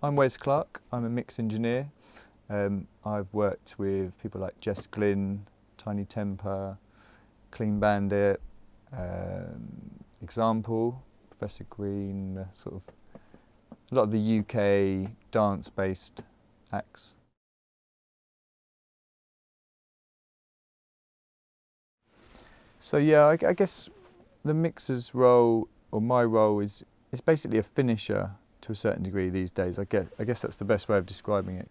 I'm Wez Clarke, I'm a mix engineer. I've worked with people like Jess Glynn, Tiny Temper, Clean Bandit, Example, Professor Green, sort of a lot of the UK dance-based acts. So yeah, I guess the mixer's role, or my role, is basically a finisher to a certain degree these days. I guess that's the best way of describing it.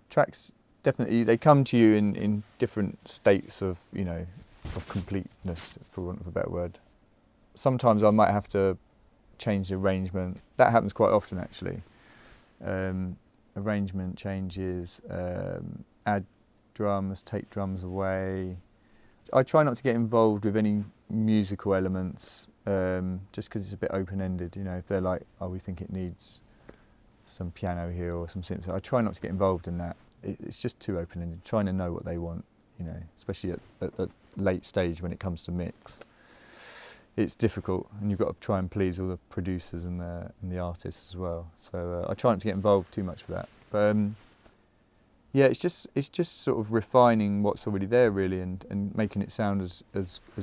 Tracks definitely, they come to you in different states of, of completeness, for want of a better word. Sometimes I might have to change the arrangement. That happens quite often actually. Arrangement changes, add drums, take drums away. I try not to get involved with any musical elements, just because it's a bit open-ended. If they're like, oh, we think it needs some piano here or some synth, I try not to get involved in that. It's just too open-ended. Trying to know what they want, especially at the late stage when it comes to mix. It's difficult, and you've got to try and please all the producers and the artists as well. So I try not to get involved too much with that. But yeah, it's just sort of refining what's already there really, and making it sound as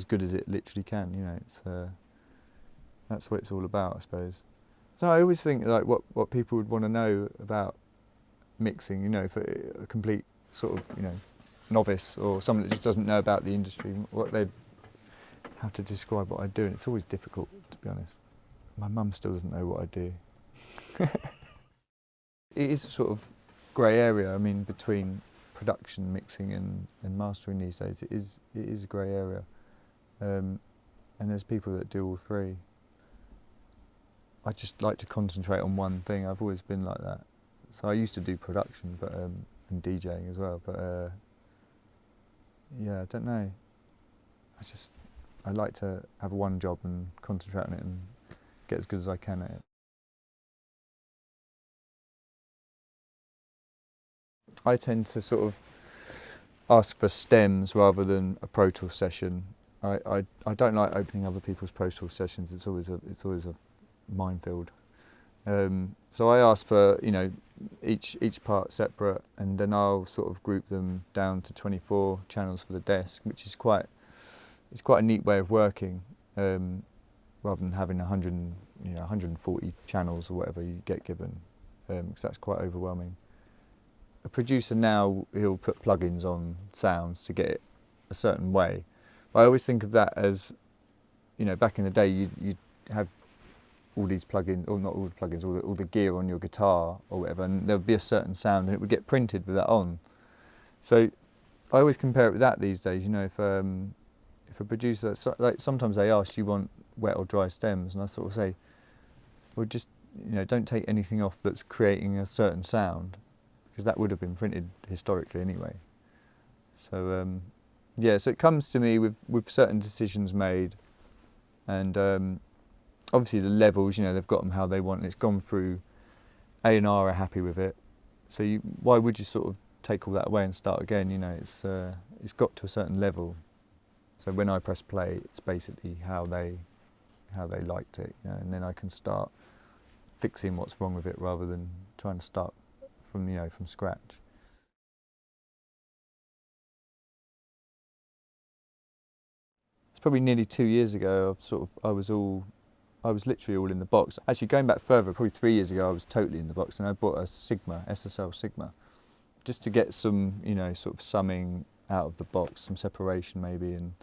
good as it literally can. That's what it's all about, I suppose. So I always think like what people would want to know about mixing, for a complete sort of novice or someone that just doesn't know about the industry, how to describe what I do, and it's always difficult, to be honest. My mum still doesn't know what I do. It is a sort of grey area. I mean, between production, mixing and mastering these days, it is a grey area, and there's people that do all three. I just like to concentrate on one thing. I've always been like that. So I used to do production, but and DJing as well. But yeah, I don't know. I like to have one job and concentrate on it and get as good as I can at it. I tend to sort of ask for stems rather than a Pro Tools session. I don't like opening other people's Pro Tools sessions. It's always a minefield. So I ask for each part separate, and then I'll sort of group them down to 24 channels for the desk, which is quite a neat way of working, rather than having 140 channels or whatever you get given, because that's quite overwhelming. A producer now, he'll put plugins on sounds to get it a certain way. But I always think of that as, back in the day, you'd have all these plugins, or not all the plugins, all the gear on your guitar or whatever, and there would be a certain sound and it would get printed with that on. So I always compare it with that these days. If a producer, like sometimes they ask, do you want wet or dry stems? And I sort of say, well, just, don't take anything off that's creating a certain sound, because that would have been printed historically anyway. So yeah, so it comes to me with certain decisions made, and obviously the levels, they've got them how they want, and it's gone through, A&R are happy with it. So why would you sort of take all that away and start again? It's got to a certain level. So when I press play, it's basically how they liked it, and then I can start fixing what's wrong with it rather than trying to start from scratch. It's probably nearly 2 years ago. I was literally all in the box. Actually, going back further, probably 3 years ago, I was totally in the box, and I bought a SSL Sigma, just to get some, sort of summing out of the box, some separation maybe, and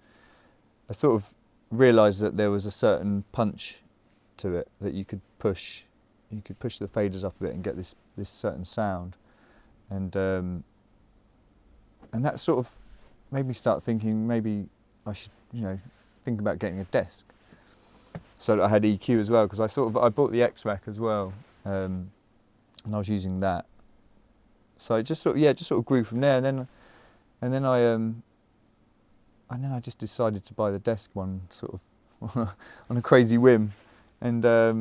I sort of realised that there was a certain punch to it that you could push. You could push the faders up a bit and get this certain sound, and that sort of made me start thinking maybe I should, think about getting a desk. So I had EQ as well, because I bought the X-Rack as well, and I was using that. So it just sort of grew from there, and then I just decided to buy the desk one sort of on a crazy whim, and I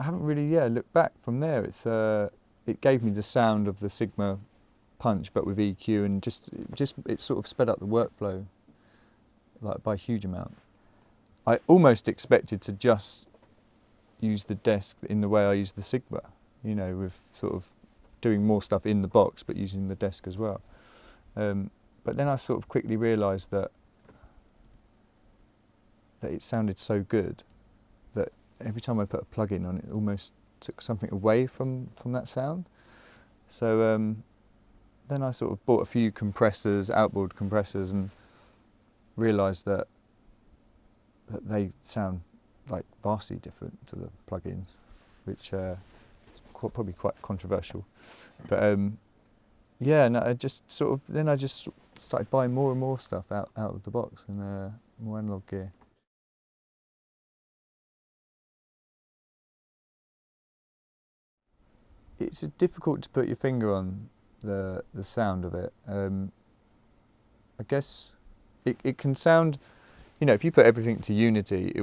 haven't really looked back from there. It gave me the sound of the Sigma punch, but with EQ, and it sort of sped up the workflow like by a huge amount. I almost expected to just use the desk in the way I use the Sigma, you know, with sort of doing more stuff in the box but using the desk as well. But then I sort of quickly realised that it sounded so good that every time I put a plug-in on, it almost took something away from that sound. So then I sort of bought a few compressors, outboard compressors, and realised that they sound like vastly different to the plugins, which is probably quite controversial. But yeah, no, I just started buying more and more stuff out of the box, and more analog gear. It's difficult to put your finger on the sound of it. I guess it can sound, you know, if you put everything to Unity,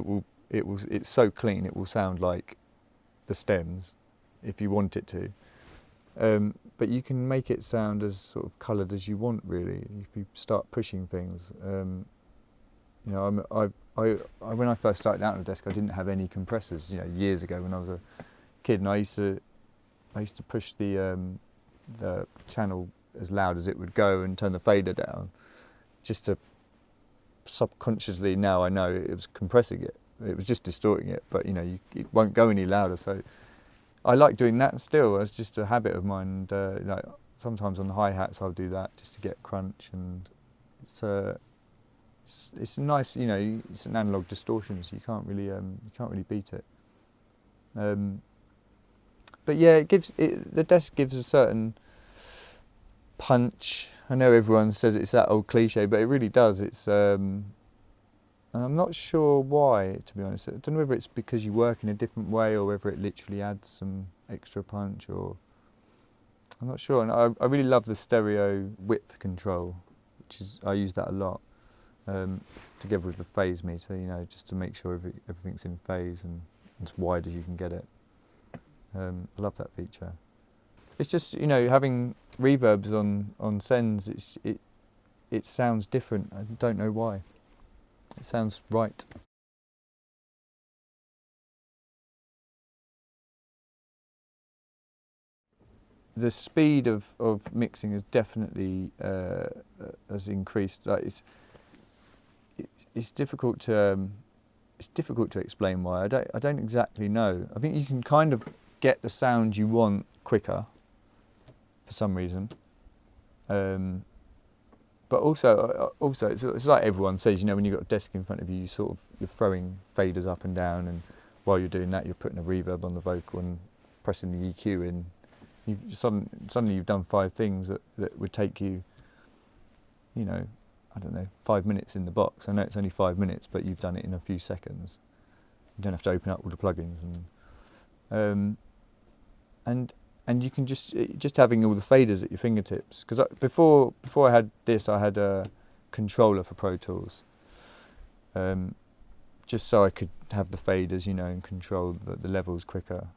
it's so clean, it will sound like the stems if you want it to. But you can make it sound as sort of coloured as you want, really, if you start pushing things. You know, when I first started out on the desk, I didn't have any compressors. You know, years ago when I was a kid, and I used to push the channel as loud as it would go and turn the fader down, just to subconsciously, now I know it was compressing it. It was just distorting it, but you know, it won't go any louder. So I like doing that still. It's just a habit of mine. And, like, sometimes on the hi-hats I'll do that just to get crunch, and it's a nice, you know, it's an analog distortion, so you can't really beat it. But yeah, the desk gives a certain punch. I know everyone says it's that old cliche, but it really does. And I'm not sure why, to be honest. I don't know whether it's because you work in a different way or whether it literally adds some extra punch, or I'm not sure. And I really love the stereo width control, I use that a lot, together with the phase meter, you know, just to make sure everything's in phase and as wide as you can get it. I love that feature. It's just, you know, having reverbs on sends, it sounds different. I don't know why. It sounds right. The speed of mixing has definitely has increased. Like it's difficult to explain why. I don't exactly know. I think you can kind of get the sound you want quicker for some reason. But also it's like everyone says, you know, when you've got a desk in front of you, you're throwing faders up and down, and while you're doing that, you're putting a reverb on the vocal and pressing the EQ in. Suddenly you've done 5 things that would take you, you know, I don't know, 5 minutes in the box. I know it's only 5 minutes, but you've done it in a few seconds. You don't have to open up all the plugins, and you can just having all the faders at your fingertips. Because before I had this, I had a controller for Pro Tools, just so I could have the faders, you know, and control the levels quicker.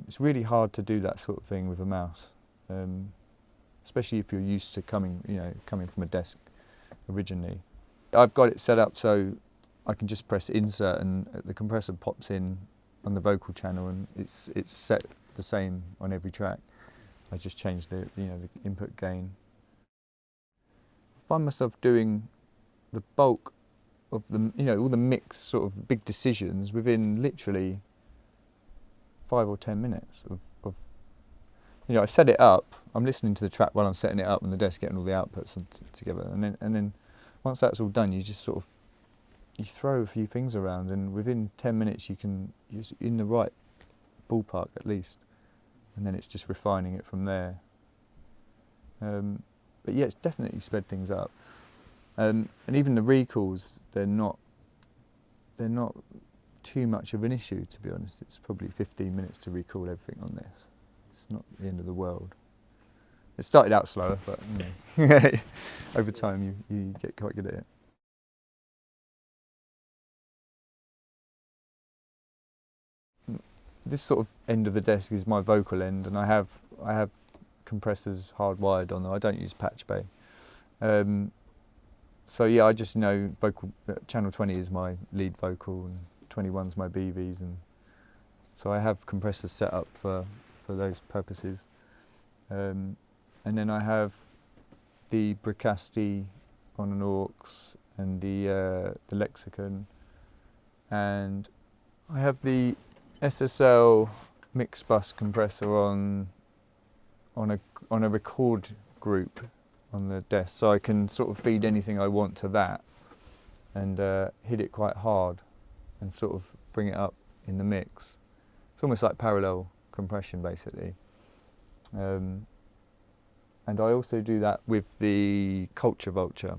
It's really hard to do that sort of thing with a mouse, especially if you're used to coming from a desk originally. I've got it set up so I can just press insert and the compressor pops in on the vocal channel, and it's set the same on every track. I just change the input gain. I find myself doing the bulk of all the mix sort of big decisions within literally 5 or 10 minutes of I set it up. I'm listening to the track while I'm setting it up on the desk, getting all the outputs together, and then once that's all done, you just sort of throw a few things around, and within 10 minutes you're in the right ballpark at least, and then it's just refining it from there. But yeah, it's definitely sped things up, and even the recalls, they're not too much of an issue, to be honest. It's probably 15 minutes to recall everything on this. It's not the end of the world. It started out slower, but over time you get quite good at it. This sort of end of the desk is my vocal end, and I have compressors hardwired on them. I don't use patch bay. So yeah, I just know channel 20 is my lead vocal and 21's my BVs, and so I have compressors set up for for those purposes. And then I have the Bricasti on an aux and the lexicon, and I have the SSL mix bus compressor on a record group on the desk, so I can sort of feed anything I want to that and hit it quite hard and sort of bring it up in the mix. It's almost like parallel compression basically. And I also do that with the Culture Vulture.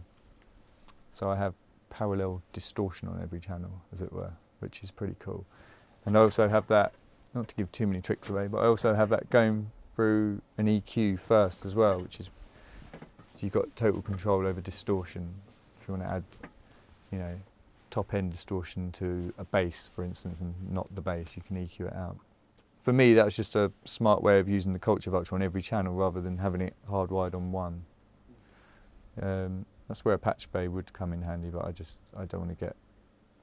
So I have parallel distortion on every channel, as it were, which is pretty cool. And I also have that, not to give too many tricks away, but I also have that going through an EQ first as well, which is, so you've got total control over distortion. If you want to add, you know, top end distortion to a bass, for instance, and not the bass, you can EQ it out. For me, that was just a smart way of using the Culture Vulture on every channel rather than having it hardwired on one. That's where a patch bay would come in handy, but I don't want to get,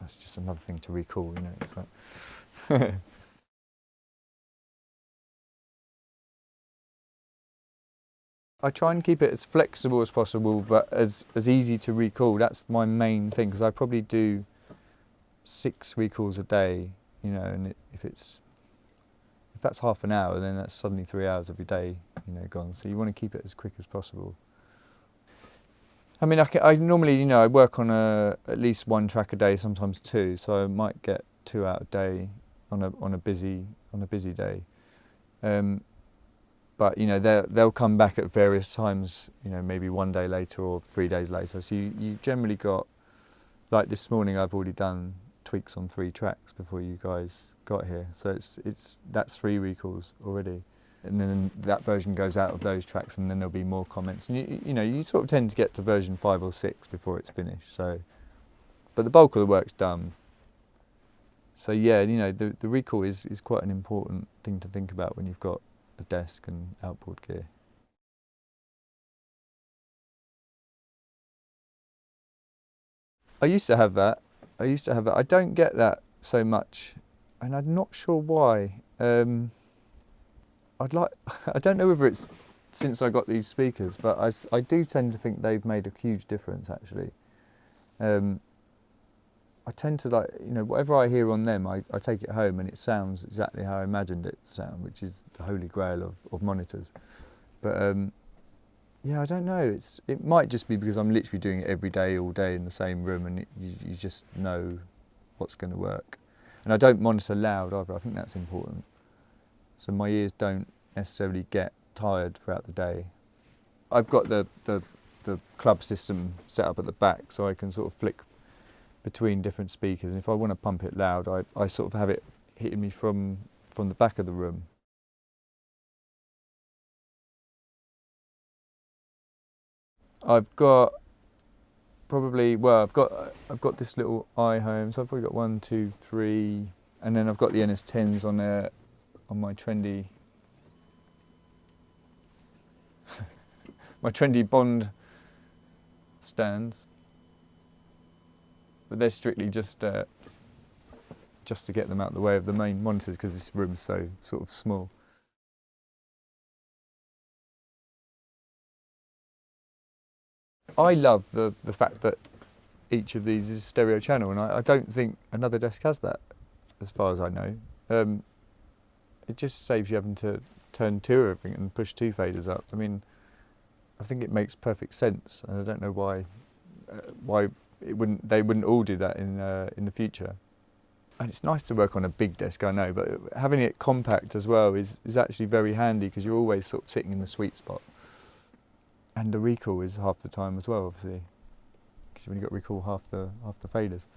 that's just another thing to recall, you know. It's like I try and keep it as flexible as possible, but as easy to recall. That's my main thing, because I probably do 6 recalls a day, you know, and if that's half an hour, then that's suddenly 3 hours of your day, you know, gone. So you want to keep it as quick as possible. I mean, I normally, you know, I work on at least 1 track a day, sometimes 2, so I might get 2 out a day on a busy day. But you know, they'll come back at various times, you know, maybe 1 day later or 3 days later. So you generally got, like this morning, I've already done tweaks on 3 tracks before you guys got here. So that's 3 recalls already. And then that version goes out of those tracks, and then there'll be more comments. And you know, you sort of tend to get to version 5 or 6 before it's finished. So, but the bulk of the work's done. So yeah, you know, the recall is quite an important thing to think about when you've got a desk and outboard gear. I used to have that. I don't get that so much, and I'm not sure why. I don't know whether it's since I got these speakers, but I do tend to think they've made a huge difference actually. I tend to, like, you know, whatever I hear on them, I take it home and it sounds exactly how I imagined it to sound, which is the holy grail of monitors. But yeah, I don't know. It might just be because I'm literally doing it every day, all day in the same room, and you just know what's going to work. And I don't monitor loud either. I think that's important. So my ears don't necessarily get tired throughout the day. I've got the club system set up at the back, so I can sort of flick between different speakers, and if I want to pump it loud, I sort of have it hitting me from the back of the room. I've got probably, well, I've got this little iHome, so I've probably got 1, 2, 3, and then I've got the NS10s on there on my trendy my trendy Bond stands. But they're strictly just to get them out of the way of the main monitors, because this room's so sort of small. I love the fact that each of these is a stereo channel, and I don't think another desk has that, as far as I know. It just saves you having to turn 2 everything and push 2 faders up. I mean, I think it makes perfect sense, and I don't know why they wouldn't all do that in the future. And it's nice to work on a big desk, I know, but having it compact as well is actually very handy, because you're always sort of sitting in the sweet spot. And the recall is half the time as well, obviously, because you've only got to recall half the faders.